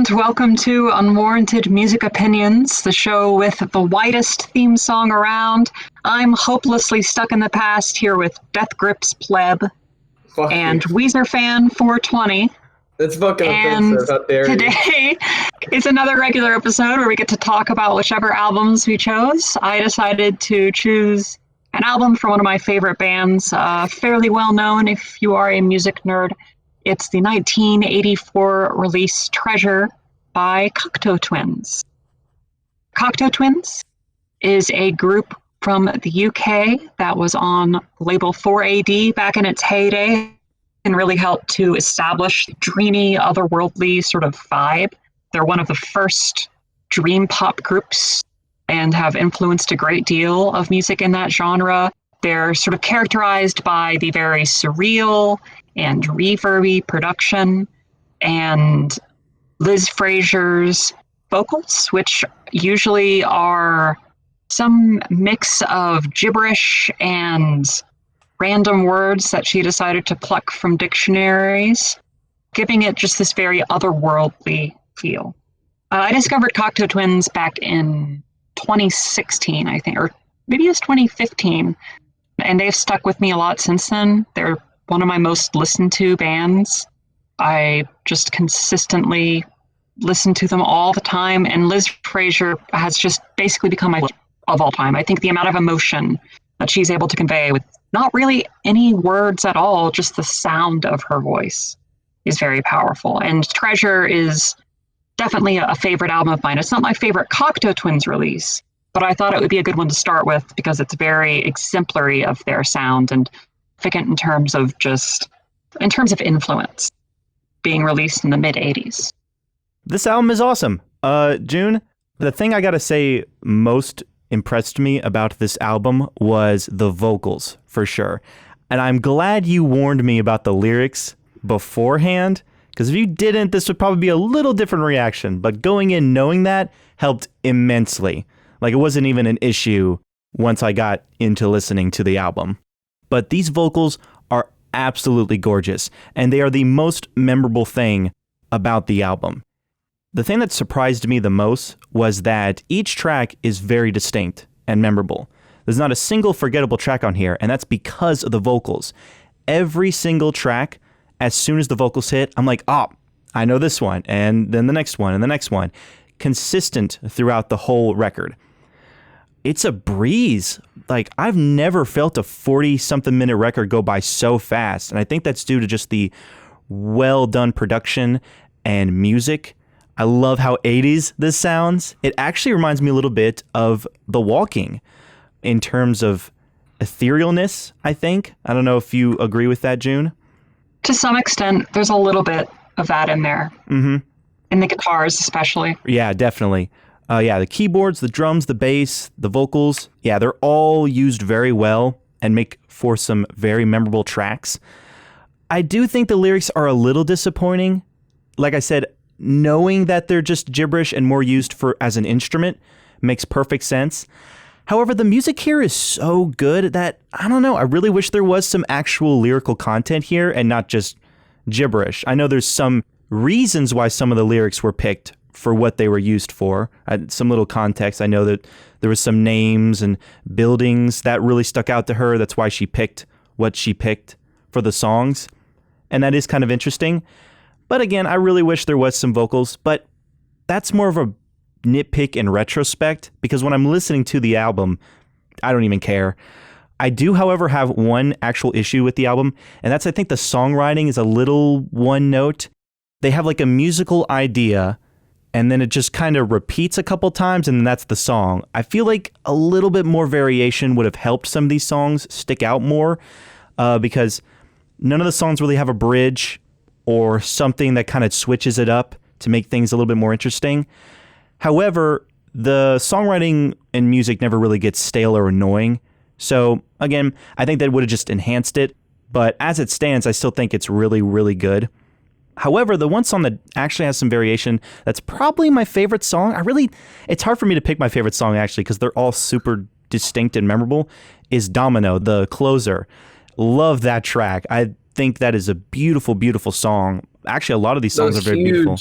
and welcome to Unwarranted Music Opinions, the show with the widest theme song around. I'm hopelessly stuck in the past here with Death Grips Pleb Fuck and you. Weezer Fan 420. That's fucking And offensive. How dare you? today is another regular episode where we get to talk about whichever albums we chose. I decided to choose an album from one of my favorite bands, fairly well known if you are a music nerd. It's the 1984 release Treasure by Cocteau Twins. Cocteau Twins is a group from the UK that was on label 4AD back in its heyday and really helped to establish the dreamy, otherworldly sort of vibe. They're one of the first dream pop groups and have influenced a great deal of music in that genre. They're sort of characterized by the very surreal and reverby production and Liz Fraser's vocals, which usually are some mix of gibberish and random words that she decided to pluck from dictionaries, giving it just this very otherworldly feel. I discovered Cocteau Twins back in 2016, I think, or maybe it was 2015, and they've stuck with me a lot since then. They're one of my most listened to bands. I just consistently listen to them all the time, and Liz Fraser has just basically become my of all time. I think the amount of emotion that she's able to convey with not really any words at all, just the sound of her voice is very powerful. And Treasure is definitely a favorite album of mine. It's not my favorite Cocteau Twins release, but I thought it would be a good one to start with because it's very exemplary of their sound and significant in terms of influence, being released in the mid-'80s. This album is awesome. June, the thing I gotta say most impressed me about this album was the vocals, for sure. And I'm glad you warned me about the lyrics beforehand, because if you didn't, this would probably be a little different reaction. But going in knowing that helped immensely. Like, it wasn't even an issue once I got into listening to the album. But these vocals are absolutely gorgeous, and they are the most memorable thing about the album. The thing that surprised me the most was that each track is very distinct and memorable. There's not a single forgettable track on here, and that's because of the vocals. Every single track, as soon as the vocals hit, I'm like, oh, I know this one, and then the next one, and the next one. Consistent throughout the whole record. It's a breeze. Like, I've never felt a 40-something minute record go by so fast, and I think that's due to just the well-done production and music. I love how 80s this sounds. It actually reminds me a little bit of The Walking in terms of etherealness, I think. I don't know if you agree with that, June. To some extent, there's a little bit of that in there. Mm-hmm. In the guitars, especially. Yeah, definitely. The keyboards, the drums, the bass, the vocals, yeah, they're all used very well and make for some very memorable tracks. I do think the lyrics are a little disappointing. Like I said, knowing that they're just gibberish and more used as an instrument makes perfect sense. However, the music here is so good that, I don't know, I really wish there was some actual lyrical content here and not just gibberish. I know there's some reasons why some of the lyrics were picked for what they were used for. Some little context. I know that there was some names and buildings that really stuck out to her. That's why she picked what she picked for the songs. And that is kind of interesting. But again, I really wish there was some vocals, but that's more of a nitpick in retrospect, because when I'm listening to the album, I don't even care. I do, however, have one actual issue with the album, and that's I think the songwriting is a little one note. They have like a musical idea, and then it just kind of repeats a couple times, and then that's the song. I feel like a little bit more variation would have helped some of these songs stick out more, because none of the songs really have a bridge or something that kind of switches it up to make things a little bit more interesting. However, the songwriting and music never really gets stale or annoying. So again, I think that would have just enhanced it. But as it stands, I still think it's really, really good. However, the one song that actually has some variation, that's probably my favorite song. It's hard for me to pick my favorite song actually, because they're all super distinct and memorable, is Domino, the closer. Love that track. I think that is a beautiful, beautiful song. Actually, a lot of these songs are very beautiful.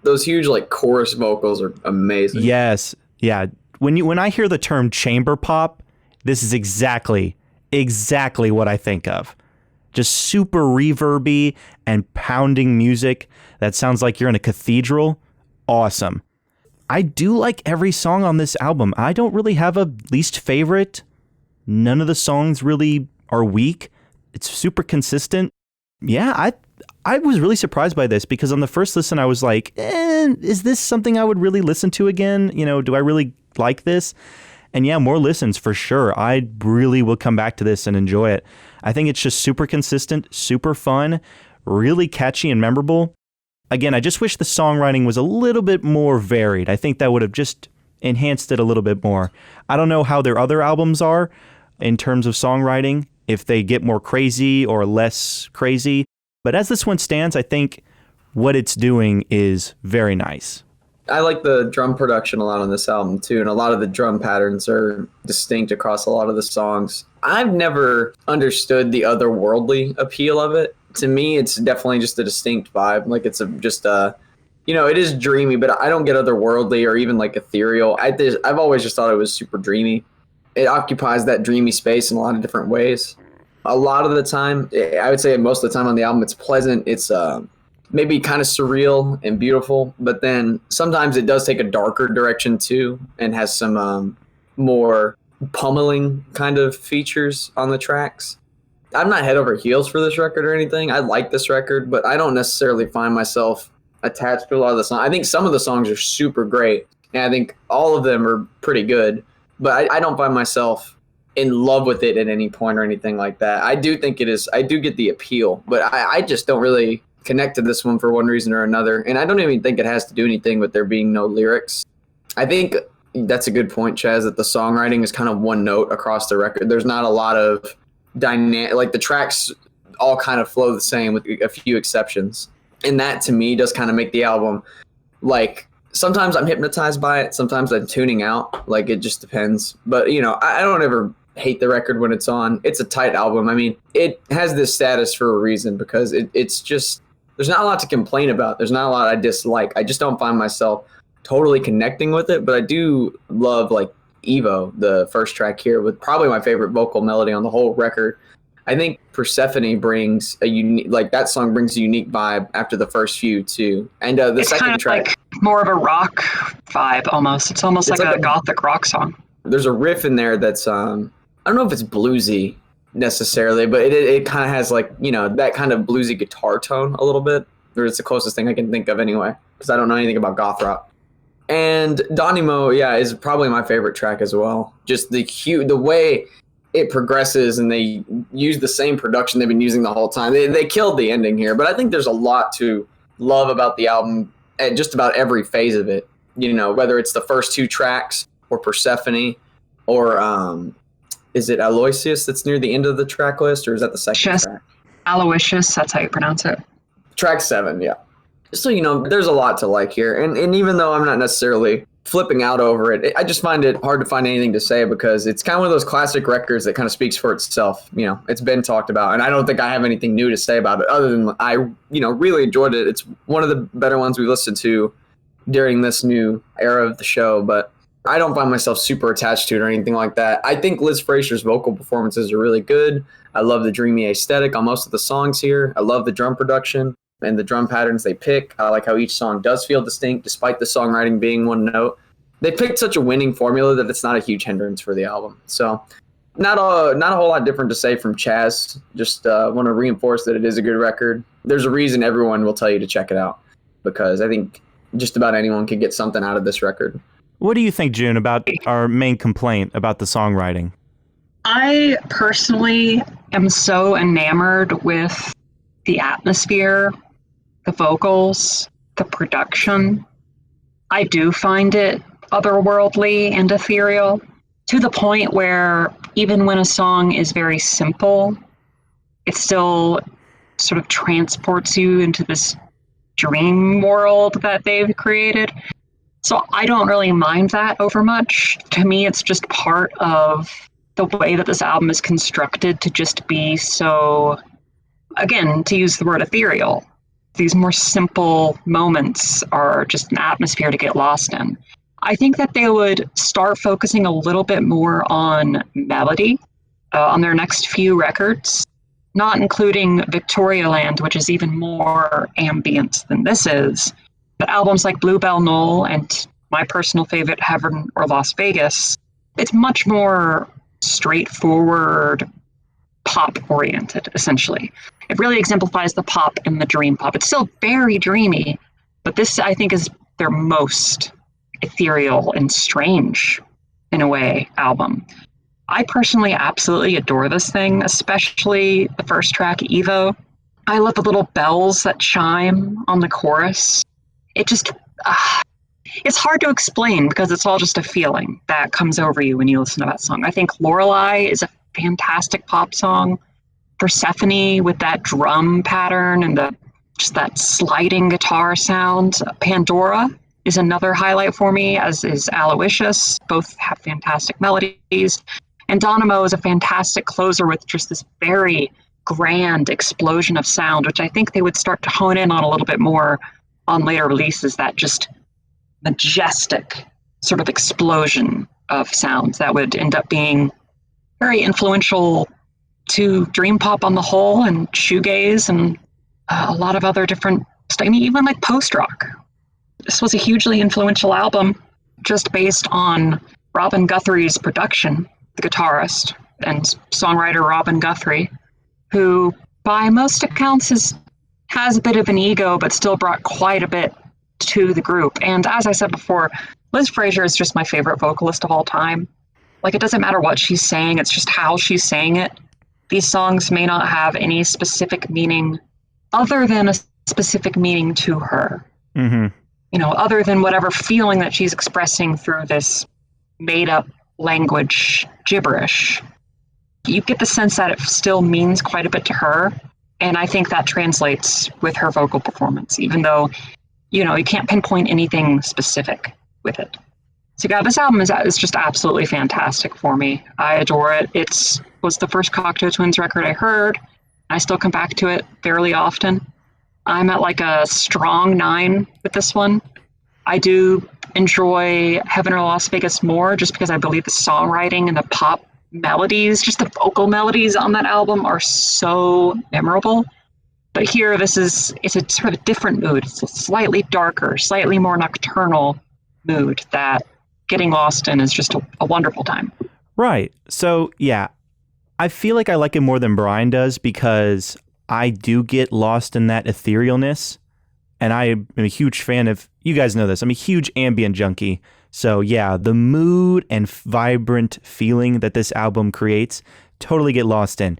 Those huge like chorus vocals are amazing. Yes. Yeah. When I hear the term chamber pop, this is exactly what I think of. Just super reverby and pounding music that sounds like you're in a cathedral. Awesome. I do like every song on this album. I don't really have a least favorite. None of the songs really are weak. It's super consistent. Yeah, I was really surprised by this because on the first listen I was like, is this something I would really listen to again? Do I really like this? And yeah, more listens for sure. I really will come back to this and enjoy it. I think it's just super consistent, super fun, really catchy and memorable. Again, I just wish the songwriting was a little bit more varied. I think that would have just enhanced it a little bit more. I don't know how their other albums are in terms of songwriting, if they get more crazy or less crazy. But as this one stands, I think what it's doing is very nice. I like the drum production a lot on this album too, and a lot of the drum patterns are distinct across a lot of the songs. I've never understood the otherworldly appeal of it. To me, it's definitely just a distinct vibe. Like it's it is dreamy, but I don't get otherworldly or even like ethereal. I've always just thought it was super dreamy. It occupies that dreamy space in a lot of different ways. A lot of the time, I would say most of the time on the album, it's pleasant. It's maybe kind of surreal and beautiful, but then sometimes it does take a darker direction too and has some more pummeling kind of features on the tracks. I'm not head over heels for this record or anything. I like this record, but I don't necessarily find myself attached to a lot of the songs. I think some of the songs are super great, and I think all of them are pretty good, but I don't find myself in love with it at any point or anything like that. I do think it is. I do get the appeal, but I just don't really connect to this one for one reason or another. And I don't even think it has to do anything with there being no lyrics. I think that's a good point, Chaz, that the songwriting is kind of one note across the record. There's not a lot of dynamic, like the tracks all kind of flow the same with a few exceptions. And that to me does kind of make the album, like, sometimes I'm hypnotized by it. Sometimes I'm tuning out. Like, it just depends. But, I don't ever hate the record when it's on. It's a tight album. I mean, it has this status for a reason because it's just, there's not a lot to complain about. There's not a lot I dislike. I just don't find myself totally connecting with it. But I do love, like, Evo, the first track here, with probably my favorite vocal melody on the whole record. I think Persephone brings a unique, like, that song brings a unique vibe after the first few too. And the second track, like more of a rock vibe almost. It's almost like a gothic rock song. There's a riff in there that's I don't know if it's bluesy necessarily, but it kind of has like, that kind of bluesy guitar tone a little bit. Or it's the closest thing I can think of anyway, because I don't know anything about goth rock. And Donimo, yeah, is probably my favorite track as well. Just the way it progresses, and they use the same production they've been using the whole time. They killed the ending here, but I think there's a lot to love about the album at just about every phase of it. Whether it's the first two tracks or Persephone or is it Aloysius that's near the end of the track list, or is that the second track? Aloysius, that's how you pronounce it. Track 7, yeah. So, there's a lot to like here. And even though I'm not necessarily flipping out over it, I just find it hard to find anything to say because it's kind of one of those classic records that kind of speaks for itself. It's been talked about, and I don't think I have anything new to say about it other than I, really enjoyed it. It's one of the better ones we listened to during this new era of the show, but I don't find myself super attached to it or anything like that. I think Liz Fraser's vocal performances are really good. I love the dreamy aesthetic on most of the songs here. I love the drum production and the drum patterns they pick. I like how each song does feel distinct despite the songwriting being one note. They picked such a winning formula that it's not a huge hindrance for the album. So not a whole lot different to say from Chaz. Just want to reinforce that it is a good record. There's a reason everyone will tell you to check it out because I think just about anyone could get something out of this record. What do you think, June, about our main complaint about the songwriting? I personally am so enamored with the atmosphere, the vocals, the production. I do find it otherworldly and ethereal to the point where even when a song is very simple, it still sort of transports you into this dream world that they've created. So I don't really mind that over much. To me, it's just part of the way that this album is constructed to just be so, again, to use the word ethereal. These more simple moments are just an atmosphere to get lost in. I think that they would start focusing a little bit more on melody on their next few records, not including Victoria Land, which is even more ambient than this is. But albums like Bluebell Knoll and my personal favorite, Heaven or Las Vegas, it's much more straightforward, pop-oriented, essentially. It really exemplifies the pop and the dream pop. It's still very dreamy, but this, I think, is their most ethereal and strange, in a way, album. I personally absolutely adore this thing, especially the first track, Evo. I love the little bells that chime on the chorus. It just, it's hard to explain because it's all just a feeling that comes over you when you listen to that song. I think Lorelei is a fantastic pop song. Persephone with that drum pattern and just that sliding guitar sound. Pandora is another highlight for me, as is Aloysius. Both have fantastic melodies. And Dynamo is a fantastic closer with just this very grand explosion of sound, which I think they would start to hone in on a little bit more on later releases, that just majestic sort of explosion of sounds that would end up being very influential to dream pop on the whole, and shoegaze, and a lot of other different, I mean, even like post-rock. This was a hugely influential album just based on Robin Guthrie's production, the guitarist and songwriter Robin Guthrie, who by most accounts has a bit of an ego, but still brought quite a bit to the group. And as I said before, Liz Fraser is just my favorite vocalist of all time. Like, it doesn't matter what she's saying, it's just how she's saying it. These songs may not have any specific meaning other than a specific meaning to her. Mm-hmm. You know, other than whatever feeling that she's expressing through this made-up language gibberish. You get the sense that it still means quite a bit to her, and I think that translates with her vocal performance, even though, you know, you can't pinpoint anything specific with it. So yeah, this album is just absolutely fantastic for me. I adore it. It was the first Cocteau Twins record I heard. I still come back to it fairly often. I'm at like a strong 9 with this one. I do enjoy Heaven or Las Vegas more just because I believe the songwriting and the pop melodies, just the vocal melodies on that album are so memorable. But here, it's a sort of different mood. It's a slightly darker, slightly more nocturnal mood that getting lost in is just a wonderful time. Right. So, yeah, I feel like I like it more than Brian does because I do get lost in that etherealness. And I am a huge fan of, you guys know this, I'm a huge ambient junkie. So yeah, the mood and vibrant feeling that this album creates, totally get lost in.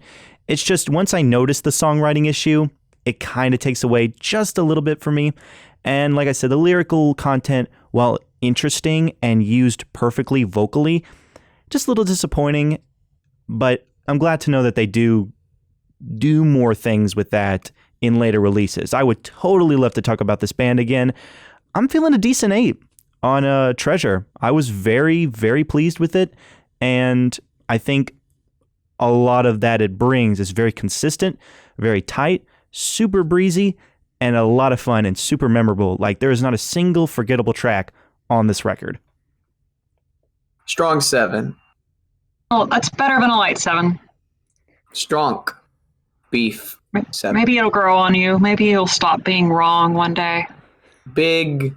It's just once I notice the songwriting issue, it kind of takes away just a little bit for me. And like I said, the lyrical content, while interesting and used perfectly vocally, just a little disappointing. But I'm glad to know that they do more things with that in later releases. I would totally love to talk about this band again. I'm feeling a decent 8 on Treasure. I was very, very pleased with it, and I think a lot of that it brings is very consistent, very tight, super breezy, and a lot of fun and super memorable. Like, there is not a single forgettable track on this record. Strong 7. Oh, that's better than a light 7. Strong beef 7. Maybe it'll grow on you. Maybe you'll stop being wrong one day. Big,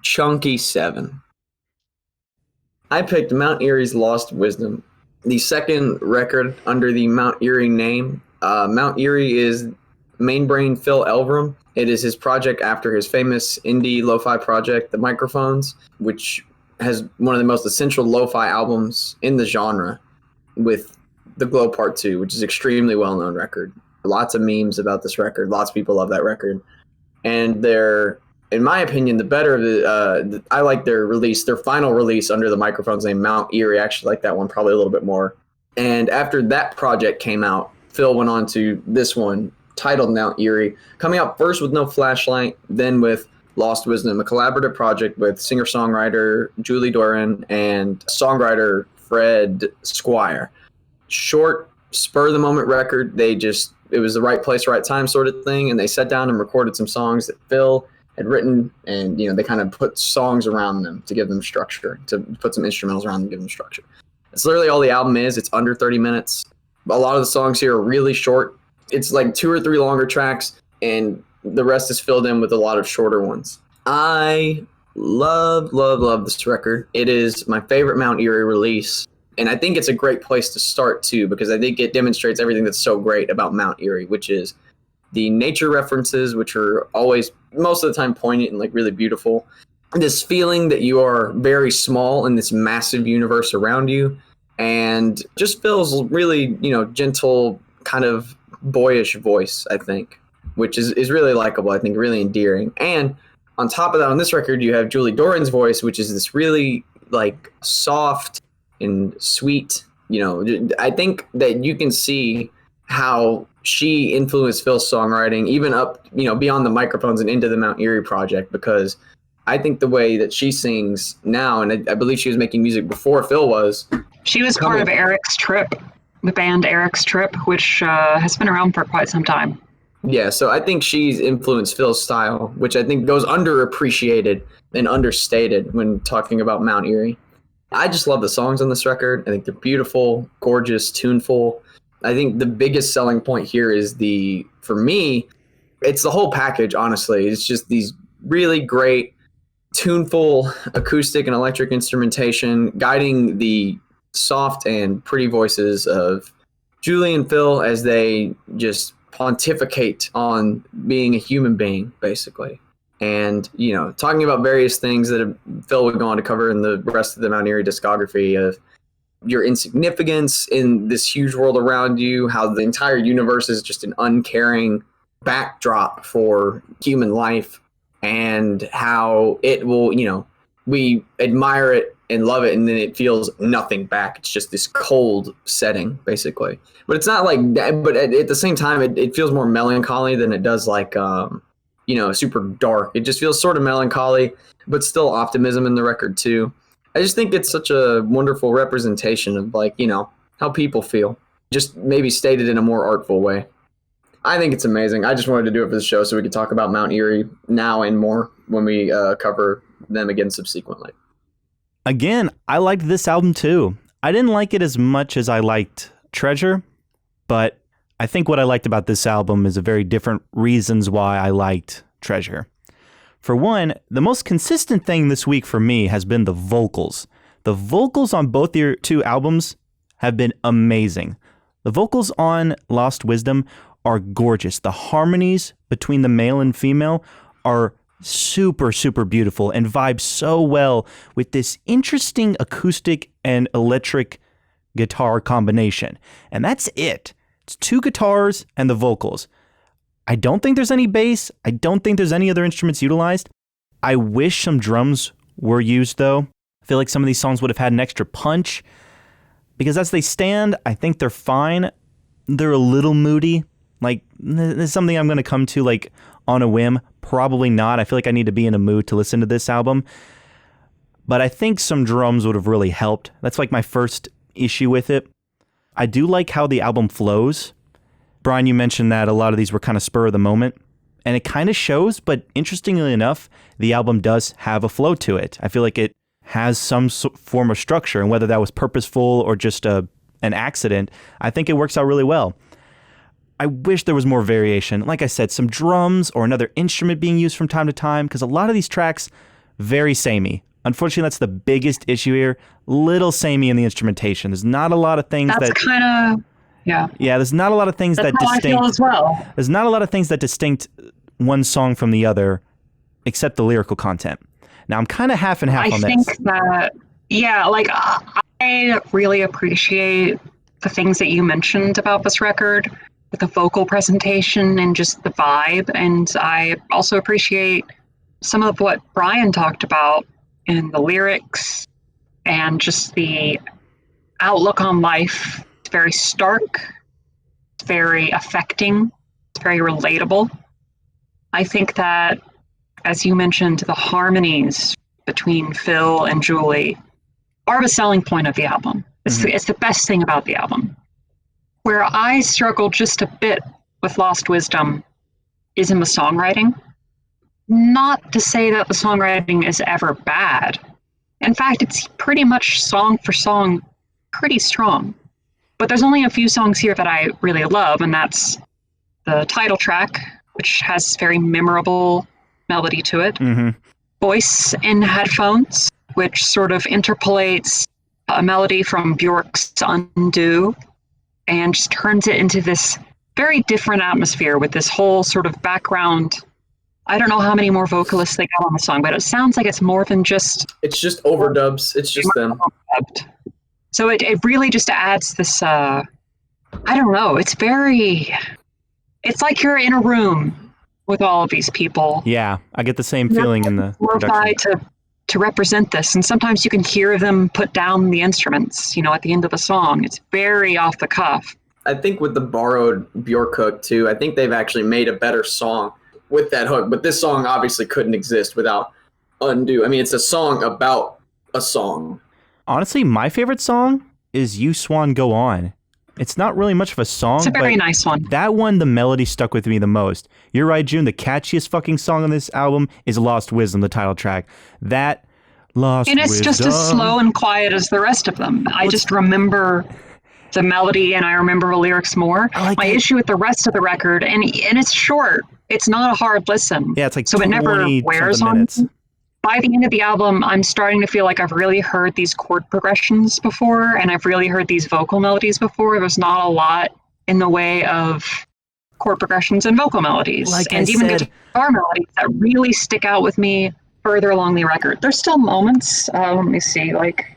chunky 7. I picked Mount Eerie's Lost Wisdom, the second record under the Mount Eerie name. Mount Eerie is mainbrain Phil Elverum. It is his project after his famous indie lo-fi project, The Microphones, which has one of the most essential lo-fi albums in the genre, with The Glow Part 2, which is an extremely well-known record. Lots of memes about this record. Lots of people love that record. And they're, in my opinion, the better of the, I like their release, their final release under The Microphones named Mount Eerie. I actually like that one probably a little bit more. And after that project came out, Phil went on to this one titled Mount Eerie, coming out first with No Flashlight, then with Lost Wisdom, a collaborative project with singer-songwriter Julie Doran and songwriter Fred Squire. Short, spur-of-the-moment record. They just it was the right place, right time sort of thing. And they sat down and recorded some songs that Phil had written, and they kind of put songs around them to give them structure, to put some instrumentals around them to give them structure. It's literally all the album is. It's under 30 minutes. A lot of the songs here are really short. It's like 2 or 3 longer tracks, and the rest is filled in with a lot of shorter ones. I love this record. It is my favorite Mount Eerie release. And I think it's a great place to start, too, because I think it demonstrates everything that's so great about Mount Eerie, which is the nature references, which are always, most of the time, poignant and like really beautiful. This feeling that you are very small in this massive universe around you, and just Phil's really, gentle, kind of boyish voice, I think, which is really likable, I think, really endearing. And on top of that, on this record, you have Julie Doran's voice, which is this really like soft and sweet. I think that you can see how she influenced Phil's songwriting, even up, beyond the microphones and into the Mount Eerie project, because I think the way that she sings now, and I believe she was making music before Phil was. She was part of Eric's Trip, the band Eric's Trip, which has been around for quite some time. Yeah, so I think she's influenced Phil's style, which I think goes underappreciated and understated when talking about Mount Eerie. I just love the songs on this record. I think they're beautiful, gorgeous, tuneful. I think the biggest selling point here is for me, it's the whole package, honestly. It's just these really great, tuneful acoustic and electric instrumentation guiding the soft and pretty voices of Julie and Phil as they just pontificate on being a human being, basically. And, talking about various things that Phil would go on to cover in the rest of the Mount Eerie discography of your insignificance in this huge world around you, how the entire universe is just an uncaring backdrop for human life, and how it will, we admire it and love it, and then it feels nothing back. It's just this cold setting, basically. But it's not like that, but at the same time, it feels more melancholy than it does like, super dark. It just feels sort of melancholy, but still optimism in the record, too. I just think it's such a wonderful representation of, like, how people feel, just maybe stated in a more artful way. I think it's amazing. I just wanted to do it for the show so we could talk about Mount Eerie now and more when we cover them again subsequently. Again, I liked this album too. I didn't like it as much as I liked Treasure, but I think what I liked about this album is a very different reasons why I liked Treasure. For one, the most consistent thing this week for me has been the vocals. The vocals on both your 2 albums have been amazing. The vocals on Lost Wisdom are gorgeous. The harmonies between the male and female are super, super beautiful and vibe so well with this interesting acoustic and electric guitar combination. And that's it. It's 2 guitars and the vocals. I don't think there's any bass. I don't think there's any other instruments utilized. I wish some drums were used, though. I feel like some of these songs would have had an extra punch. Because as they stand, I think they're fine. They're a little moody. Like, this is something I'm going to come to, like, on a whim. Probably not. I feel like I need to be in a mood to listen to this album. But I think some drums would have really helped. That's, like, my first issue with it. I do like how the album flows. Brian, you mentioned that a lot of these were kind of spur of the moment, and it kind of shows, but interestingly enough, the album does have a flow to it. I feel like it has some form of structure, and whether that was purposeful or just an accident, I think it works out really well. I wish there was more variation. Like I said, some drums or another instrument being used from time to time, because a lot of these tracks, very samey. Unfortunately, that's the biggest issue here. Little samey in the instrumentation. There's not a lot of things that's kind of... Yeah. Yeah, there's not a lot of things That's that how distinct. I feel as well. There's not a lot of things that distinct one song from the other, except the lyrical content. Now, I'm kind of half and half on this. I think that, yeah, like I really appreciate the things that you mentioned about this record, with the vocal presentation and just the vibe. And I also appreciate some of what Brian talked about in the lyrics and just the outlook on life. It's very stark, it's very affecting, it's very relatable. I think that, as you mentioned, the harmonies between Phil and Julie are the selling point of the album. It's the best thing about the album. Where I struggle just a bit with Lost Wisdom is in the songwriting. Not to say that the songwriting is ever bad. In fact, it's pretty much song for song pretty strong. But there's only a few songs here that I really love, and that's the title track, which has very memorable melody to it. Mm-hmm. Voice in Headphones, which sort of interpolates a melody from Bjork's Undo and just turns it into this very different atmosphere with this whole sort of background. I don't know how many more vocalists they got on the song, but it sounds like it's more than just... It's just overdubs. It's just them. So it really just adds this, I don't know, it's like you're in a room with all of these people. Yeah, I get the same feeling in the production. To represent this, and sometimes you can hear them put down the instruments, at the end of the song. It's very off the cuff. I think with the borrowed Bjork hook too, I think they've actually made a better song with that hook, but this song obviously couldn't exist without Undo. I mean, it's a song about a song. Honestly, my favorite song is You Swan Go On. It's not really much of a song. It's a very nice one. That one, the melody stuck with me the most. You're right, June. The catchiest fucking song on this album is Lost Wisdom, the title track. That Lost Wisdom. And it's just as slow and quiet as the rest of them. I just remember the melody and I remember the lyrics more. My issue with the rest of the record, and it's short. It's not a hard listen. Yeah, it's like so it never wears on minutes. By the end of the album, I'm starting to feel like I've really heard these chord progressions before, and I've really heard these vocal melodies before. There's not a lot in the way of chord progressions and vocal melodies. And even the guitar melodies that really stick out with me further along the record. There's still moments, let me see, like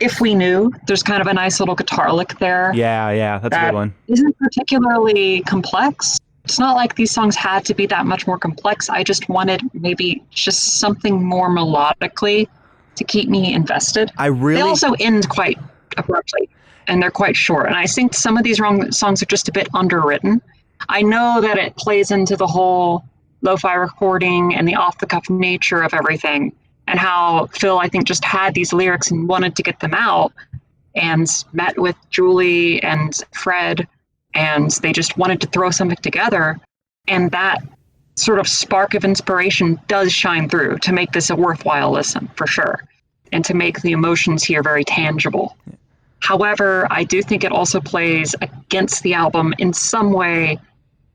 If We Knew, there's kind of a nice little guitar lick there. Yeah, that's a good one. Isn't particularly complex. It's not like these songs had to be that much more complex. I just wanted maybe just something more melodically to keep me invested. They also end quite abruptly, and they're quite short. And I think some of these songs are just a bit underwritten. I know that it plays into the whole lo-fi recording and the off-the-cuff nature of everything, and how Phil, I think, just had these lyrics and wanted to get them out, and met with Julie and Fred, and they just wanted to throw something together. And that sort of spark of inspiration does shine through to make this a worthwhile listen, for sure, and to make the emotions here very tangible. However, I do think it also plays against the album in some way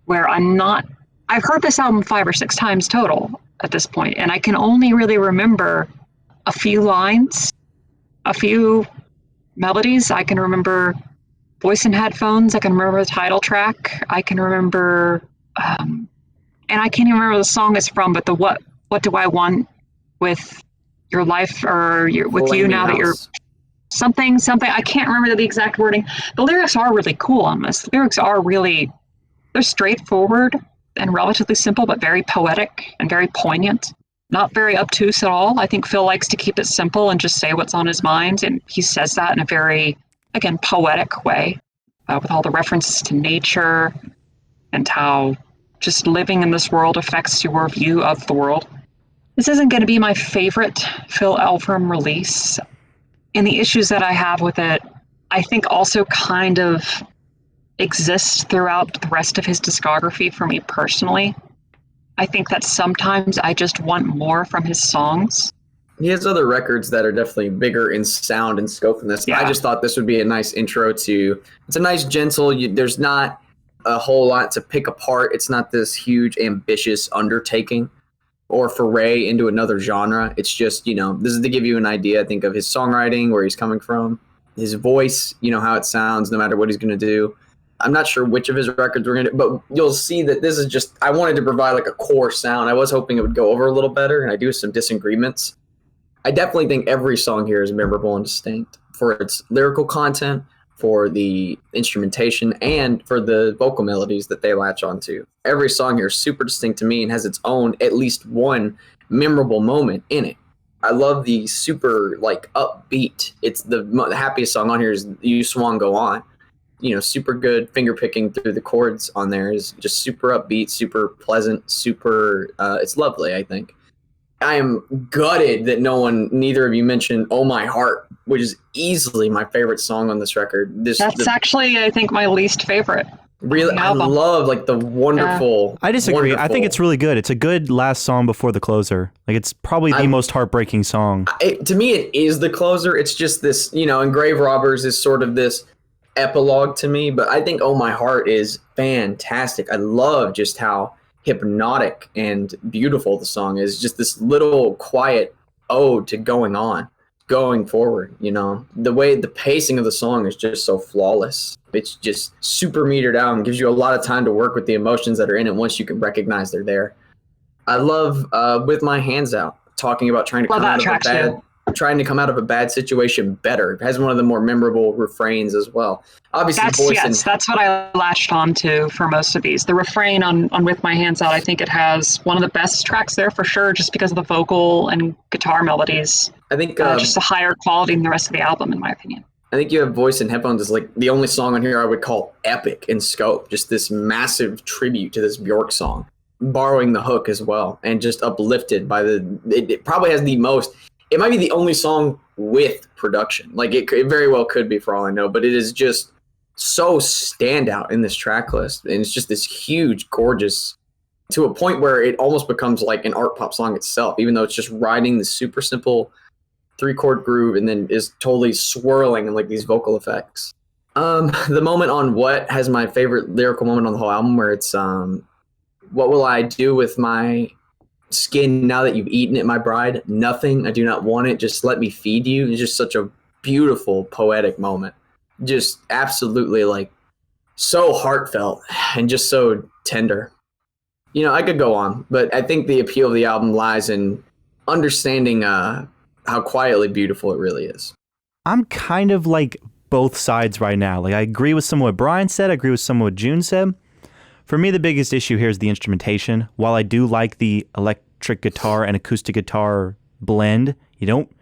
where I've heard this album 5 or 6 times total at this point, and I can only really remember a few lines, a few melodies. I can remember Voice in Headphones. I can remember the title track. I can remember, and I can't even remember the song it's from, but the what do I want with your life, or with you now that you're something. I can't remember the exact wording. The lyrics are really cool on this. The lyrics are they're straightforward and relatively simple, but very poetic and very poignant. Not very obtuse at all. I think Phil likes to keep it simple and just say what's on his mind, and he says that in a very, again, poetic way, with all the references to nature and how just living in this world affects your view of the world. This isn't going to be my favorite Phil Elverum release, and the issues that I have with it, I think also kind of exist throughout the rest of his discography for me personally. I think that sometimes I just want more from his songs. He has other records that are definitely bigger in sound and scope than this. Yeah. I just thought this would be a nice intro to... It's a nice, gentle... there's not a whole lot to pick apart. It's not this huge, ambitious undertaking or foray into another genre. It's just, this is to give you an idea, I think, of his songwriting, where he's coming from, his voice, how it sounds, no matter what he's going to do. I'm not sure which of his records we're going to do, but you'll see that this is just... I wanted to provide like a core sound. I was hoping it would go over a little better, and I do have some disagreements. I definitely think every song here is memorable and distinct for its lyrical content, for the instrumentation, and for the vocal melodies that they latch onto. Every song here is super distinct to me and has its own, at least one, memorable moment in it. I love the super, upbeat. It's the happiest song on here is You Swan Go On. Super good finger picking through the chords on there is just super upbeat, super pleasant, super, it's lovely, I think. I am gutted that neither of you mentioned Oh My Heart, which is easily my favorite song on this record. That's actually, I think, my least favorite. Really, I album. love like the wonderful. I disagree. I think wonderful- it's really good. It's a good last song before the closer. Like it's probably the most heartbreaking song. To me, it is the closer. It's just this, and Grave Robbers is sort of this epilogue to me. But I think Oh My Heart is fantastic. I love just how hypnotic and beautiful the song is. Just this little quiet ode to going forward. The way the pacing of the song is just so flawless. It's just super metered out and gives you a lot of time to work with the emotions that are in it once you can recognize they're there. I love With My Hands Out, talking about trying to come out of a bad situation better. It has one of the more memorable refrains as well. Obviously, that's what I latched on to for most of these. The refrain on With My Hands Out, I think it has one of the best tracks there for sure, just because of the vocal and guitar melodies. I think just a higher quality than the rest of the album, in my opinion. I think You Have Voice and Headphones is like the only song on here I would call epic in scope. Just this massive tribute to this Bjork song, borrowing the hook as well, and just uplifted by it probably has the most. It might be the only song with production. Like it very well could be for all I know, but it is just so standout in this track list. And it's just this huge, gorgeous, to a point where it almost becomes like an art pop song itself, even though it's just riding the super simple 3-chord groove and then is totally swirling in like these vocal effects. The moment on What has my favorite lyrical moment on the whole album, where it's what will I do with my skin now that you've eaten it, my bride? Nothing. I do not want it. Just let me feed you. It's just such a beautiful, poetic moment. Just absolutely like so heartfelt and just so tender. I could go on, but I think the appeal of the album lies in understanding how quietly beautiful it really is. I'm kind of like both sides right now. Like I agree with some of what Brian said. I agree with some of what June said. For me, the biggest issue here is the instrumentation. While I do like the electric guitar and acoustic guitar blend, you don't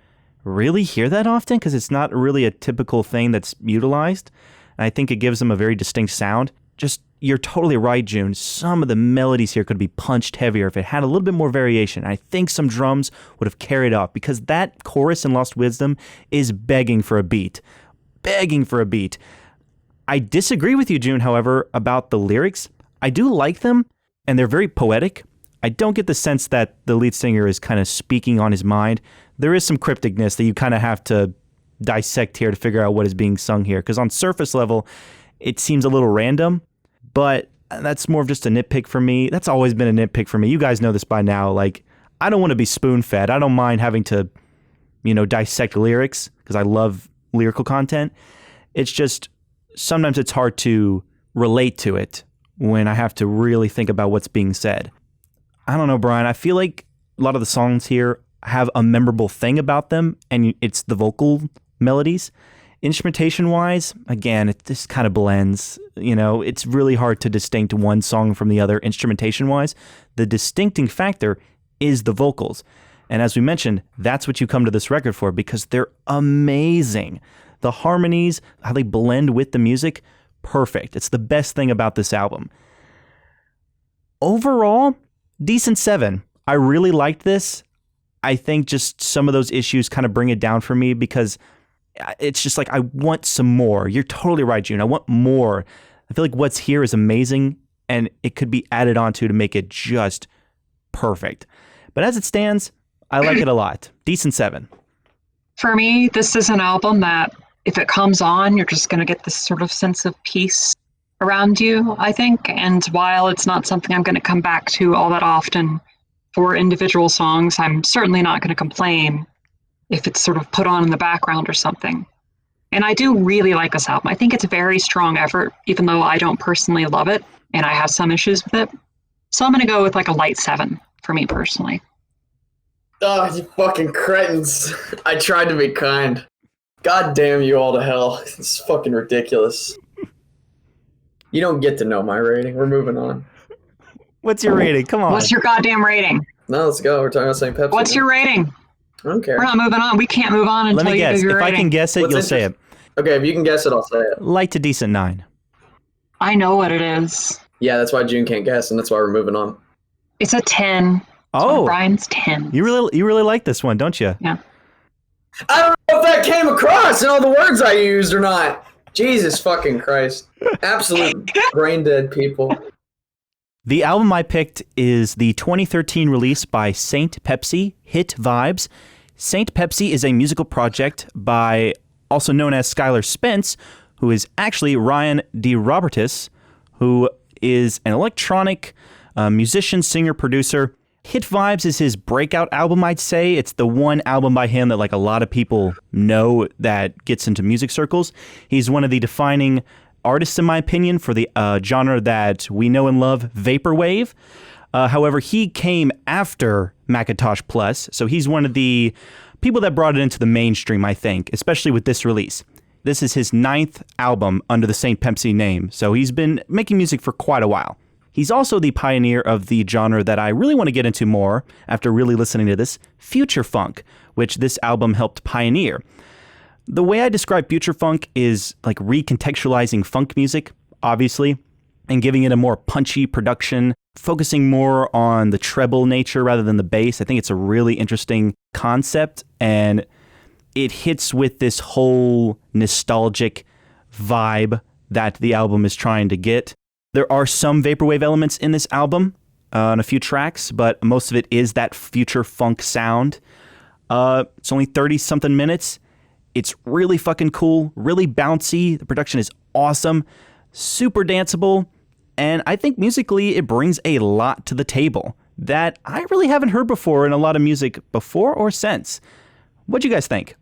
really hear that often because it's not really a typical thing that's utilized. And I think it gives them a very distinct sound. You're totally right, June. Some of the melodies here could be punched heavier if it had a little bit more variation. I think some drums would have carried off because that chorus in Lost Wisdom is begging for a beat. Begging for a beat. I disagree with you, June, however, about the lyrics. I do like them, and they're very poetic. I don't get the sense that the lead singer is kind of speaking on his mind. There is some crypticness that you kind of have to dissect here to figure out what is being sung here, because on surface level, it seems a little random, but that's more of just a nitpick for me. That's always been a nitpick for me. You guys know this by now. Like, I don't want to be spoon-fed. I don't mind having to, dissect lyrics because I love lyrical content. It's just sometimes it's hard to relate to it when I have to really think about what's being said. I don't know, Brian. I feel like a lot of the songs here have a memorable thing about them, and it's the vocal melodies. Instrumentation-wise, again, it just kind of blends. It's really hard to distinct one song from the other instrumentation-wise. The distincting factor is the vocals. And as we mentioned, that's what you come to this record for because they're amazing. The harmonies, how they blend with the music, perfect. It's the best thing about this album. Overall, decent 7. I really liked this. I think just some of those issues kind of bring it down for me because it's just like I want some more. You're totally right, June. I want more. I feel like what's here is amazing and it could be added onto to make it just perfect. But as it stands, I like it a lot. Decent 7. For me, this is an album that if it comes on, you're just going to get this sort of sense of peace around you, I think. And while it's not something I'm going to come back to all that often for individual songs, I'm certainly not going to complain if it's sort of put on in the background or something. And I do really like this album. I think it's a very strong effort, even though I don't personally love it, and I have some issues with it. So I'm going to go with like a light 7 for me personally. Oh, you fucking cretins. I tried to be kind. God damn you all to hell. It's fucking ridiculous. You don't get to know my rating. We're moving on. What's your rating? Come on. What's your goddamn rating? No, let's go. We're talking about St. Pepsi. What's your rating? I don't care. We're not moving on. We can't move on until Let me you guess. give your If rating. I can guess it, What's you'll say it. Okay, if you can guess it, I'll say it. Light to decent 9. I know what it is. Yeah, that's why June can't guess, and that's why we're moving on. It's a 10. Oh, Brian's 10. you really like this one, don't you? Yeah. I don't know if that came across in all the words I used or not. Jesus fucking Christ. Absolute brain dead people. The album I picked is the 2013 release by Saint Pepsi, Hit Vibes. Saint Pepsi is a musical project by, also known as Skylar Spence, who is actually Ryan DeRobertis, who is an electronic musician, singer, producer. Hit Vibes is his breakout album, I'd say. It's the one album by him that like a lot of people know that gets into music circles. He's one of the defining artists, in my opinion, for the genre that we know and love, vaporwave. However, he came after Macintosh Plus, so he's one of the people that brought it into the mainstream, I think, especially with this release. This is his 9th album under the Saint Pepsi name, so he's been making music for quite a while. He's also the pioneer of the genre that I really want to get into more after really listening to this, future funk, which this album helped pioneer. The way I describe future funk is like recontextualizing funk music, obviously, and giving it a more punchy production, focusing more on the treble nature rather than the bass. I think it's a really interesting concept, and it hits with this whole nostalgic vibe that the album is trying to get. There are some vaporwave elements in this album on a few tracks, but most of it is that future funk sound. It's only 30-something minutes. It's really fucking cool, really bouncy. The production is awesome, super danceable, and I think musically it brings a lot to the table that I really haven't heard before in a lot of music before or since. What'd you guys think?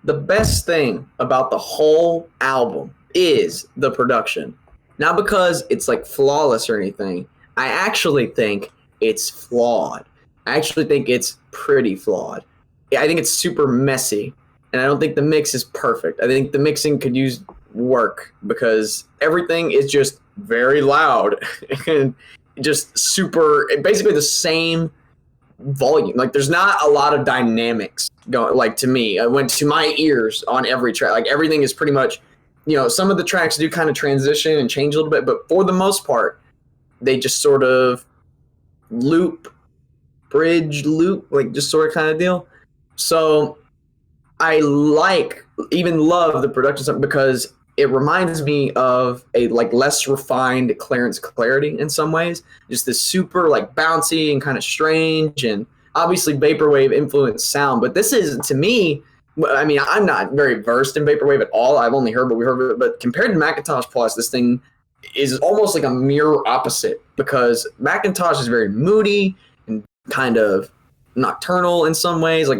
The best thing about the whole album is the production. Not because it's like flawless or anything. I actually think it's flawed. I actually think it's pretty flawed. I think it's super messy. And I don't think the mix is perfect. I think the mixing could use work because everything is just very loud and just super, basically the same volume. Like there's not a lot of dynamics going, like to me. I went to my ears on every track. Like everything is pretty much, you know, some of the tracks do kind of transition and change a little bit, but for the most part, they just sort of bridge loop, like just sort of kind of deal. So I love the production stuff because it reminds me of a like less refined Clarence Clarity in some ways. Just this super like bouncy and kind of strange and obviously vaporwave influenced sound. But this is, to me, I mean, I'm not very versed in vaporwave at all. I've only heard what we heard, but compared to Macintosh Plus, this thing is almost like a mirror opposite because Macintosh is very moody and kind of nocturnal in some ways, like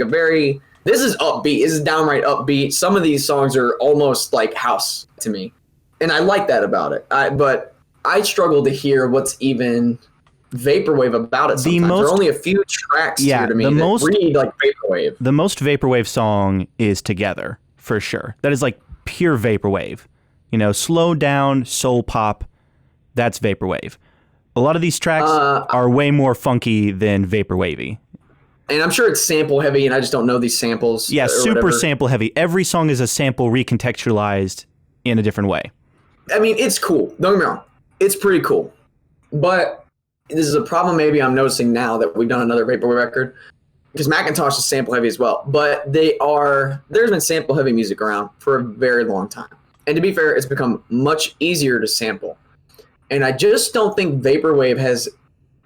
this is upbeat. This is downright upbeat. Some of these songs are almost like house to me. And I like that about it. But I struggle to hear what's even vaporwave about it sometimes. There are only a few tracks here to me that read like vaporwave. The most vaporwave song is Together, for sure. That is like pure vaporwave. You know, slow down, soul pop, that's vaporwave. A lot of these tracks are way more funky than vaporwavy. And I'm sure it's sample heavy, and I just don't know these samples. Yeah, super whatever. Sample heavy. Every song is a sample recontextualized in a different way. I mean, it's cool. Don't get me wrong. It's pretty cool. But this is a problem maybe I'm noticing now that we've done another vaporwave record. Because Macintosh is sample heavy as well. But there's been sample heavy music around for a very long time. And to be fair, it's become much easier to sample. And I just don't think vaporwave has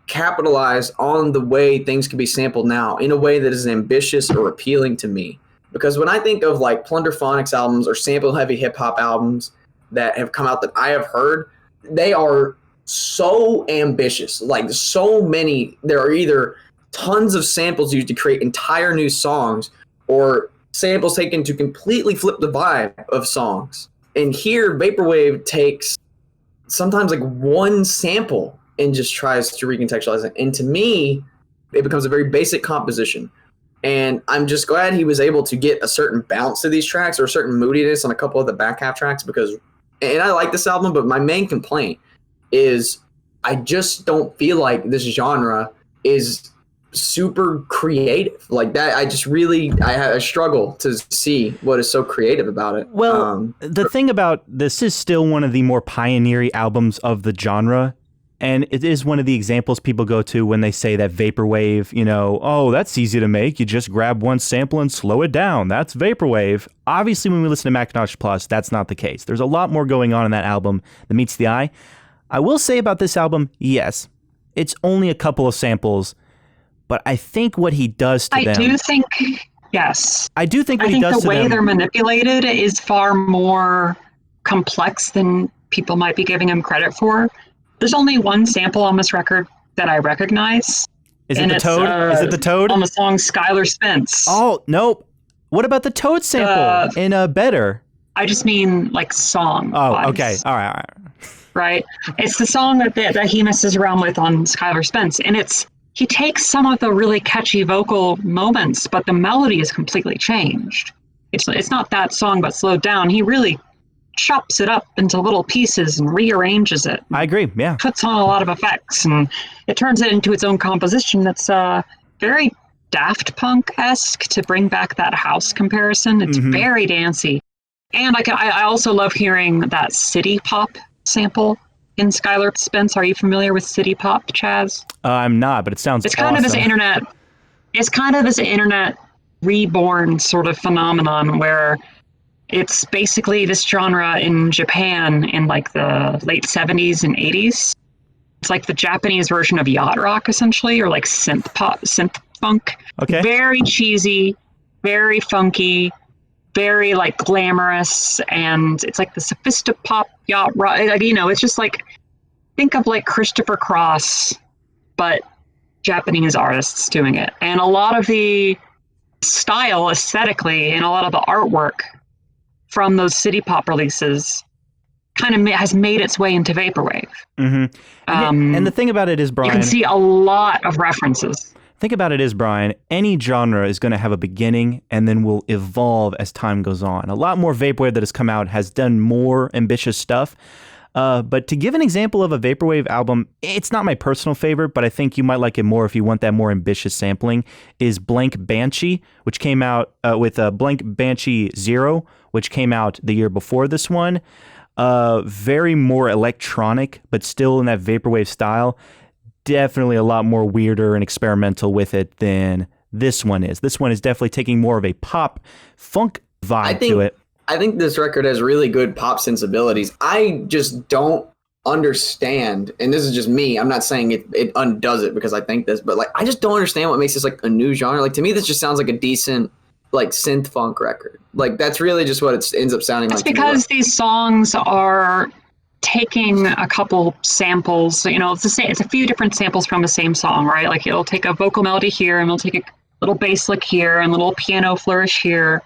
capitalize on the way things can be sampled now in a way that is ambitious or appealing to me. Because when I think of like Plunderphonics albums or sample heavy hip hop albums that have come out that I have heard, they are so ambitious. Like so many, there are either tons of samples used to create entire new songs or samples taken to completely flip the vibe of songs. And here vaporwave takes sometimes like one sample and just tries to recontextualize it. And to me, it becomes a very basic composition. And I'm just glad he was able to get a certain bounce to these tracks or a certain moodiness on a couple of the back half tracks and I like this album, but my main complaint is I just don't feel like this genre is super creative. Like that, I struggle to see what is so creative about it. Well, the thing about this is still one of the more pioneering albums of the genre. And it is one of the examples people go to when they say that vaporwave, oh, that's easy to make. You just grab one sample and slow it down. That's vaporwave. Obviously, when we listen to Macintosh Plus, that's not the case. There's a lot more going on in that album that meets the eye. I will say about this album, yes, it's only a couple of samples, but I think what he does to them... Yes. I do think what he does to them... I think the way they're manipulated is far more complex than people might be giving him credit for. There's only one sample on this record that I recognize. Is it the Toad? Is it the Toad? On the song Skylar Spence. Oh, nope. What about the Toad sample in Better? I just mean like song. Oh, okay. All right. Right? It's the song that he messes around with on Skylar Spence. And he takes some of the really catchy vocal moments, but the melody is completely changed. It's not that song, but slowed down. He really chops it up into little pieces and rearranges it. I agree, yeah. Puts on a lot of effects, and it turns it into its own composition that's very Daft Punk-esque, to bring back that house comparison. It's very dancey. And I also love hearing that city pop sample in Skylar Spence. Are you familiar with city pop, Chaz? I'm not, but it sounds kind of this internet. It's kind of this internet reborn sort of phenomenon where it's basically this genre in Japan in like the late 70s and 80s. It's like the Japanese version of yacht rock, essentially, or like synth funk. Okay. Very cheesy, very funky, very like glamorous, and it's like the sophisti-pop yacht rock. It's just like, think of like Christopher Cross, but Japanese artists doing it. And a lot of the style aesthetically and a lot of the artwork from those city pop releases kind of has made its way into vaporwave. And the thing about it is, Brian, you can see a lot of references. Think about it is, Brian, any genre is going to have a beginning and then will evolve as time goes on. A lot more vaporwave that has come out has done more ambitious stuff. But to give an example of a vaporwave album, it's not my personal favorite, but I think you might like it more if you want that more ambitious sampling, is Blank Banshee, which came out with Blank Banshee 0, which came out the year before this one. Very more electronic, but still in that vaporwave style. Definitely a lot more weirder and experimental with it than this one is. This one is definitely taking more of a pop funk vibe to it. I think this record has really good pop sensibilities. I just don't understand, and this is just me, I'm not saying it undoes it because I think this, but like I just don't understand what makes this like a new genre. Like to me, this just sounds like a decent like synth funk record. Like that's really just what it ends up sounding like. It's because these songs are taking a couple samples, it's a few different samples from the same song, right? Like it'll take a vocal melody here and it'll take a little bass lick here and a little piano flourish here,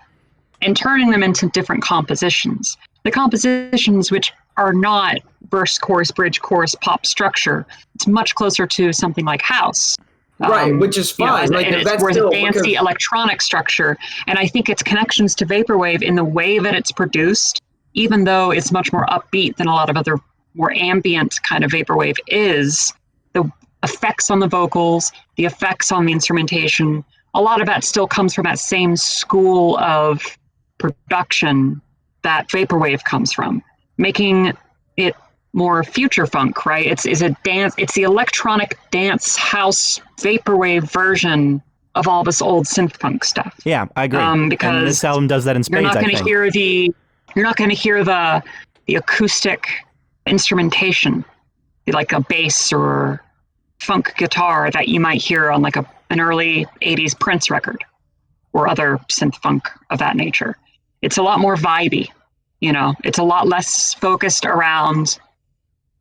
and turning them into different compositions. The compositions which are not verse, chorus, bridge, chorus, pop structure. It's much closer to something like house. Right, which is fine. That's whereas a fancy electronic structure. And I think its connections to vaporwave in the way that it's produced, even though it's much more upbeat than a lot of other more ambient kind of vaporwave is, the effects on the vocals, the effects on the instrumentation, a lot of that still comes from that same school of production that vaporwave comes from, making it more future funk, right? It's the electronic dance house vaporwave version of all this old synth funk stuff. Yeah, I agree. Because and this album does that in spades. You're not going to hear the acoustic instrumentation, like a bass or funk guitar that you might hear on like an early 80s Prince record or other synth funk of that nature. It's a lot more vibey, it's a lot less focused around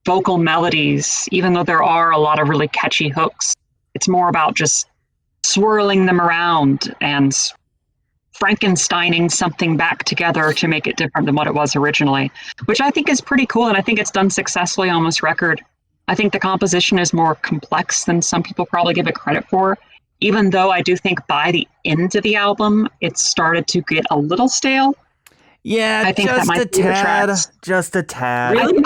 vocal melodies, even though there are a lot of really catchy hooks. It's more about just swirling them around and Frankensteining something back together to make it different than what it was originally, which I think is pretty cool. And I think it's done successfully on this record. I think the composition is more complex than some people probably give it credit for, even though I do think by the end of the album, it started to get a little stale. Yeah, I think just that might a tad. Just a tad. Really?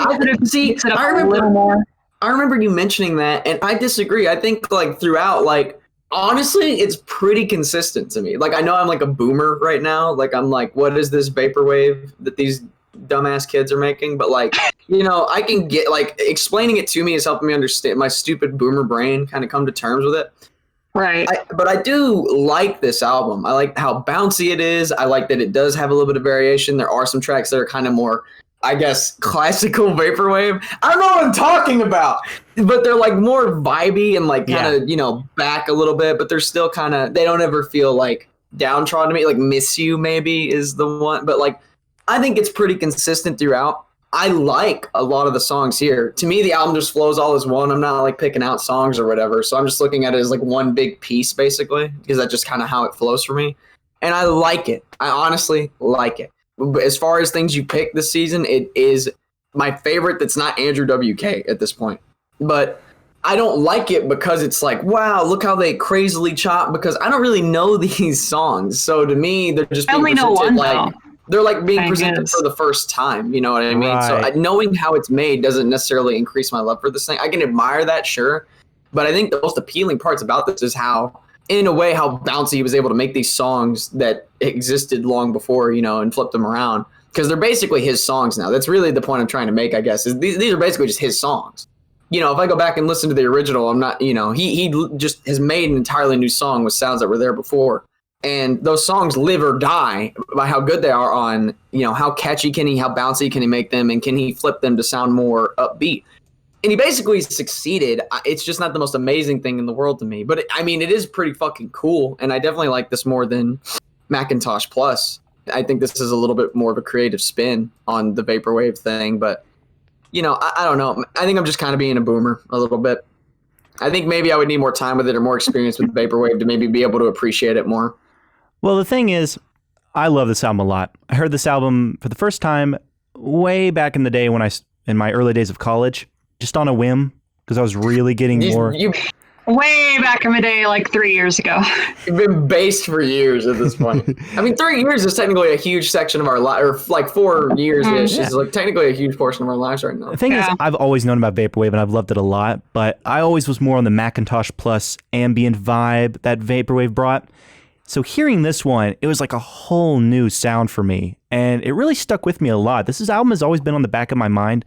I remember you mentioning that, and I disagree. I think like throughout, like honestly, it's pretty consistent to me. Like I know I'm like a boomer right now. Like I'm like, what is this vaporwave that these dumbass kids are making, but like, I can get like explaining it to me is helping me understand my stupid boomer brain kind of come to terms with it. Right. But I do like this album. I like how bouncy it is. I like that it does have a little bit of variation. There are some tracks that are kind of more, I guess, classical vaporwave. I don't know what I'm talking about, but they're like more vibey and like kind of, back a little bit, but they're still kind of, they don't ever feel like downtrodden to me. Like Miss You maybe is the one, but like, I think it's pretty consistent throughout. I like a lot of the songs here. To me, the album just flows all as one. I'm not like picking out songs or whatever. So I'm just looking at it as like one big piece, basically, because that's just kind of how it flows for me. And I like it. I honestly like it. But as far as things you pick this season, it is my favorite that's not Andrew WK at this point. But I don't like it because it's like, wow, look how they crazily chop, because I don't really know these songs. So to me, they're just being presented like... They're like being presented for the first time, you know what I mean? Right. So knowing how it's made doesn't necessarily increase my love for this thing. I can admire that, sure. But I think the most appealing parts about this is how, in a way, how bouncy he was able to make these songs that existed long before, and flip them around. Because they're basically his songs now. That's really the point I'm trying to make, I guess, is these are basically just his songs. If I go back and listen to the original, I'm not, he just has made an entirely new song with sounds that were there before. And those songs live or die by how good they are on, how catchy how bouncy can he make them, and can he flip them to sound more upbeat? And he basically succeeded. It's just not the most amazing thing in the world to me. But it is pretty fucking cool. And I definitely like this more than Macintosh Plus. I think this is a little bit more of a creative spin on the vaporwave thing. But, I don't know. I think I'm just kind of being a boomer a little bit. I think maybe I would need more time with it or more experience with vaporwave to maybe be able to appreciate it more. Well, the thing is, I love this album a lot. I heard this album for the first time way back in the day in my early days of college, just on a whim, because I was really getting more. Way back in the day, like 3 years ago. You've been based for years at this point. 3 years is technically a huge section of our life, or like 4 years-ish is like technically a huge portion of our lives right now. The thing is, I've always known about vaporwave and I've loved it a lot, but I always was more on the Macintosh Plus ambient vibe that vaporwave brought. So hearing this one, it was like a whole new sound for me, and it really stuck with me a lot. This album has always been on the back of my mind,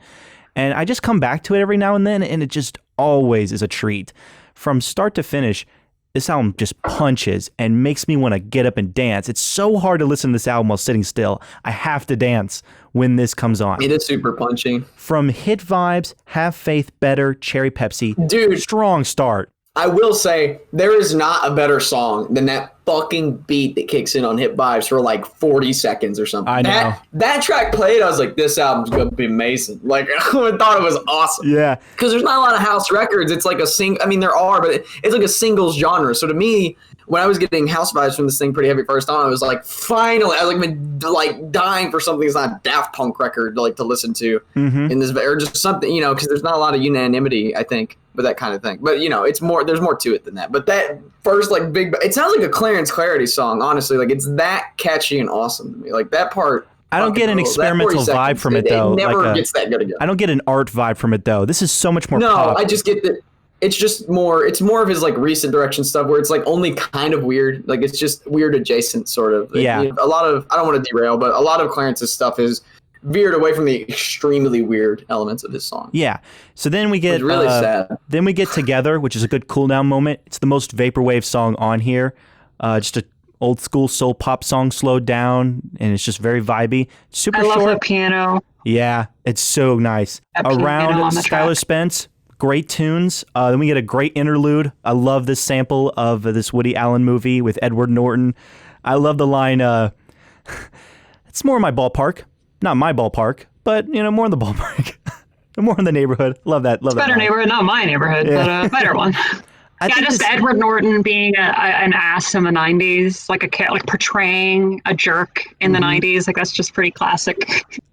and I just come back to it every now and then, and it just always is a treat. From start to finish, this album just punches and makes me want to get up and dance. It's so hard to listen to this album while sitting still. I have to dance when this comes on. It is super punchy. From hit vibes, Have Faith, Better, Cherry Pepsi. Dude. Strong start. I will say, there is not a better song than that fucking beat that kicks in on Hit Vibes for like 40 seconds or something. I know. That track played, I was like, this album's going to be amazing. Like, I thought it was awesome. Yeah. Because there's not a lot of house records. It's like there are, but it's like a singles genre. So to me, when I was getting house vibes from this thing pretty heavy first on, I was like, finally, I was like, been like dying for something that's not a Daft Punk record like to listen to in this, or just something, because there's not a lot of unanimity, I think, with that kind of thing. But it's more, there's more to it than that. But that first like big, it sounds like a Clarence Clarity song, honestly. Like it's that catchy and awesome to me. Like that part. I don't get an experimental vibe from it though. It never gets that good again. I don't get an art vibe from it though. This is so much more pop. No, I just get that. It's more of his like recent direction stuff where it's like only kind of weird. Like it's just weird adjacent sort of. Yeah. A lot of, I don't want to derail, but a lot of Clarence's stuff is veered away from the extremely weird elements of his song. Yeah. So then we get it's really sad. Then we get Together, which is a good cool down moment. It's the most vaporwave song on here. Just a old school soul pop song slowed down, and it's just very vibey. Super short. I love the piano. Yeah, it's so nice. Around Skylar Spence. Great tunes. Then we get a great interlude. I love this sample of this Woody Allen movie with Edward Norton. I love the line, it's more in my ballpark. Not my ballpark, but, more in the ballpark. More in the neighborhood. Love that. Love it's that better neighborhood, not my neighborhood, but a better one. Just Edward Norton being an ass in the 90s, like portraying a jerk in the 90s. Like, that's just pretty classic,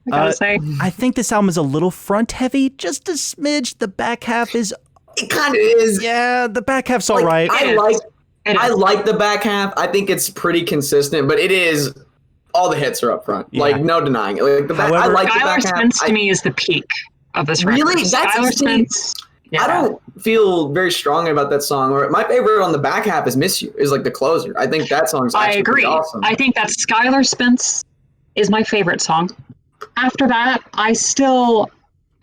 I gotta say. I think this album is a little front heavy, just a smidge. The back half is... It kind of is. Yeah, the back half's all right. I like the back half. I think it's pretty consistent, but it is... All the hits are up front. Yeah. Like, no denying it. Like, I like the back half. Skylar Spence to me is the peak of this record. Really? Skylar Spence... Yeah. I don't feel very strongly about that song. My favorite on the back half is Miss You, is like the closer. I think that song's actually awesome. I think that Skylar Spence is my favorite song. after that, I still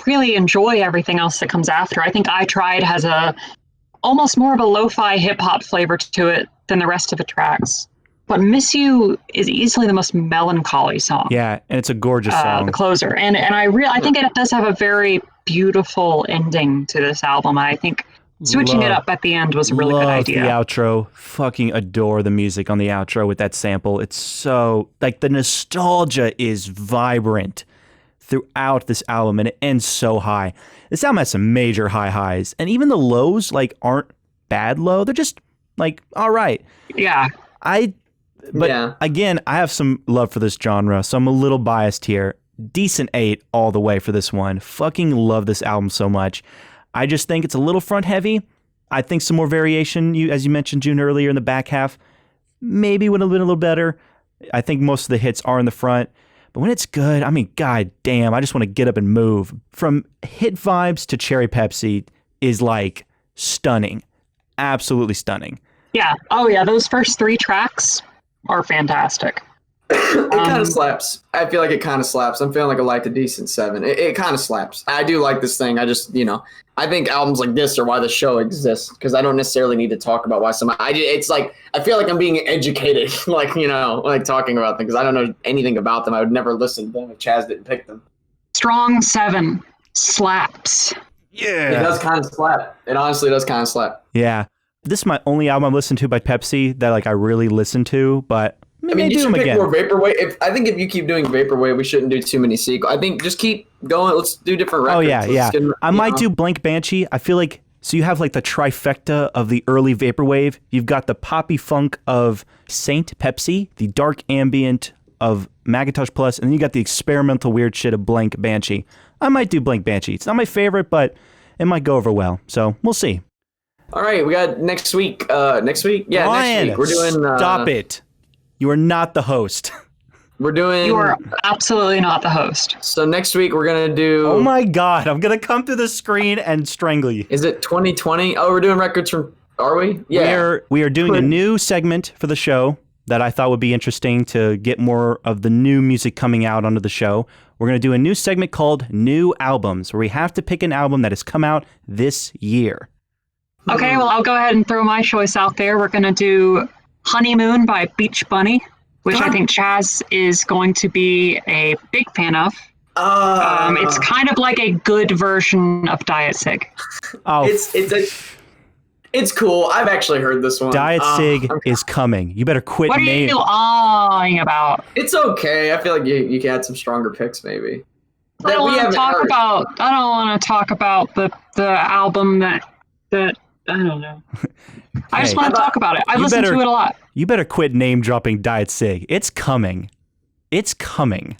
really enjoy everything else that comes after. I think I Tried has a almost more of a lo-fi hip-hop flavor to it than the rest of the tracks. But Miss You is easily the most melancholy song. Yeah, and it's a gorgeous song. The closer. And I think it does have a very beautiful ending to this album. I think switching it up at the end was a really good idea. The outro. Fucking adore the music on the outro with that sample. It's so, like, the nostalgia is vibrant throughout this album, and it ends so high. This album has some major highs, and even the lows, like, aren't bad low. They're just, like, all right. Yeah. Again, I have some love for this genre, so I'm a little biased here. Decent 8 all the way for this one. Fucking love this album so much. I just think it's a little front heavy. I think some more variation, as you mentioned, June, earlier in the back half, maybe would have been a little better. I think most of the hits are in the front. But when it's good, I mean, god damn, I just want to get up and move. From Hit Vibes to Cherry Pepsi is like stunning. Absolutely stunning. Yeah. Oh, yeah. Those first 3 tracks are fantastic. It kind of slaps. I feel like it kind of slaps. I'm feeling like I liked a decent 7. It kind of slaps. I do like this thing. I just, I think albums like this are why the show exists, because I don't necessarily need to talk about why it's like, I feel like I'm being educated, like talking about them, because I don't know anything about them. I would never listen to them if Chaz didn't pick them. Strong 7 slaps. Yeah. It does kind of slap. It honestly does kind of slap. Yeah. This is my only album I've listened to by Pepsi that like I really listened to, but I mean, you should pick more Vaporwave. I think if you keep doing Vaporwave, we shouldn't do too many sequels. I think just keep going. Let's do different records. Oh, yeah. I might do Blank Banshee. I feel like, so you have like the trifecta of the early Vaporwave. You've got the poppy funk of Saint Pepsi, the dark ambient of Macintosh Plus, and then you got the experimental weird shit of Blank Banshee. I might do Blank Banshee. It's not my favorite, but it might go over well. So we'll see. All right, we got next week. Next week? Yeah, Ryan, next week. We're doing... stop it. You are not the host. We're doing... You are absolutely not the host. So next week we're going to do... Oh my God, I'm going to come to the screen and strangle you. Is it 2020? Oh, we're doing records from... Are we? Yeah. We are doing a new segment for the show that I thought would be interesting to get more of the new music coming out onto the show. We're going to do a new segment called New Albums, where we have to pick an album that has come out this year. Okay, well, I'll go ahead and throw my choice out there. We're going to do Honeymoon by Beach Bunny, which I think Chaz is going to be a big fan of. It's kind of like a good version of Diet Sig. Oh, it's cool. I've actually heard this one. Diet Sig is coming. You better quit. What are you awing about? It's okay. I feel like you can add some stronger picks, maybe. I don't want to talk about the album that I don't know. I just want to talk about it. I listen to it a lot. You better quit name dropping Diet Sig. It's coming. It's coming.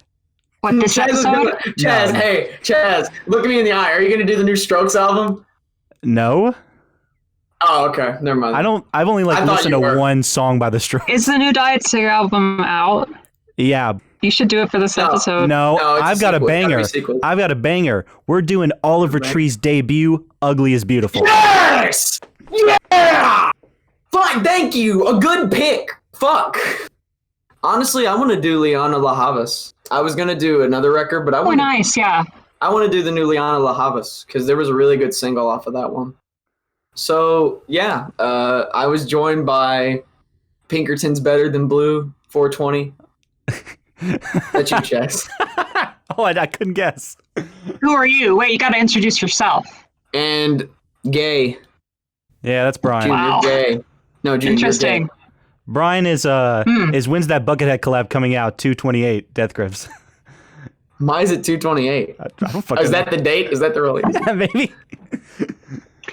What, this episode? Chaz, hey, Chaz, look at me in the eye. Are you going to do the new Strokes album? No. Oh, okay. Never mind. I've only listened to one song by the Strokes. Is the new Diet Sig album out? Yeah. You should do it for this episode. No, I've got a banger. I've got a banger. We're doing Oliver Tree's debut, Ugly is Beautiful. Yes! Yeah! Fine, thank you. A good pick. Fuck. Honestly, I want to do Liana La Havas. I was going to do another record, but I want nice, yeah. I want to do the new Liana La Havas because there was a really good single off of that one. So, yeah, I was joined by Pinkerton's Better Than Blue, 420. That's you, Chess. Oh, I couldn't guess. Who are you? Wait, you got to introduce yourself. And Gay. Yeah, that's Brian. Junior Wow. Gay. No, Junior Interesting. Gay. Brian is when's that Buckethead collab coming out? 2/28 Death Grips. Why is it 2/28? I don't fucking Is that the date? Is that the release? Maybe.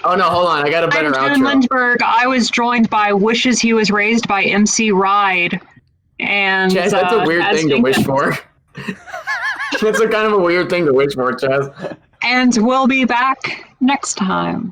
Oh no, hold on. I got a better I'm outro. June Lindbergh. I was joined by Wishes He Was Raised by MC Ride. And Chaz, that's a weird thing to wish for. That's a kind of a weird thing to wish for, Chaz. And we'll be back next time.